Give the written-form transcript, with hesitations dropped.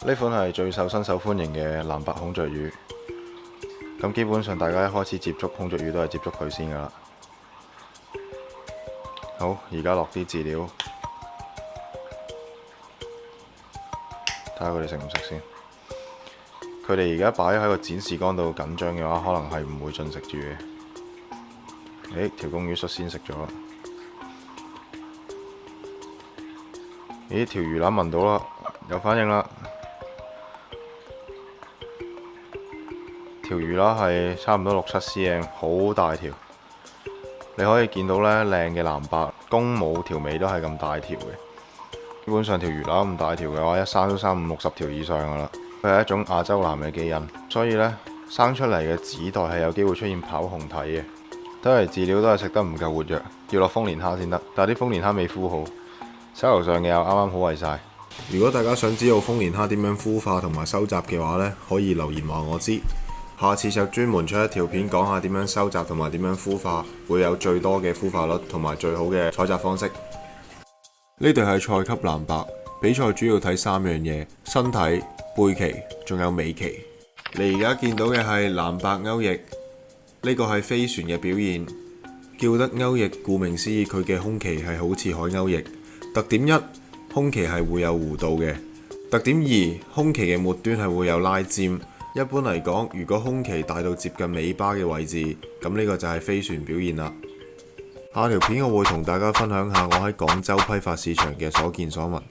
呢款係最受新手歡迎嘅藍白孔雀魚。咁基本上大家一開始接觸孔雀魚都係接觸佢先㗎啦。好，而家落啲飼料，睇下佢哋食唔食先。佢哋而家擺喺個展示缸度緊張嘅話，可能係唔會進食住嘅。條公魚率先食咗啦。條魚腩聞到啦，有反應啦。條魚腩係差唔多6、7 cm， 好大條。你可以見到呢靚嘅藍白公母條尾都係咁大條嘅。基本上條魚腩咁大條嘅話，一生都生5、60條以上噶啦。佢係一種亞洲藍嘅基因，所以呢生出嚟嘅子代係有機會出現跑紅體嘅。睇嚟飼料都係食得唔夠活躍，要落豐年蝦先得。但係啲豐年蝦未孵好，手頭上嘅又啱啱好餵晒。如果大家想知道豐年蝦點樣孵化同埋收集嘅話呢，可以留言話我知。下次就專門出一條片講下點樣收集同埋點樣孵化，會有最多嘅孵化率同埋最好嘅採集方式。呢對係賽級藍白，比賽主要睇3樣嘢：身體、背鰭，仲有尾鰭。你而家見到嘅係藍白勾翼，呢個係飛旋嘅表現。叫得勾翼，顧名思義，佢嘅胸鰭係好似海鷗翼。特點1，胸鰭係會有弧度嘅。特點2，胸鰭嘅末端係會有拉尖。一般嚟講，如果胸鰭大到接近尾巴嘅位置，咁呢個就係飛旋表現啦。下條片我會同大家分享下我喺廣州批發市場嘅所見所聞。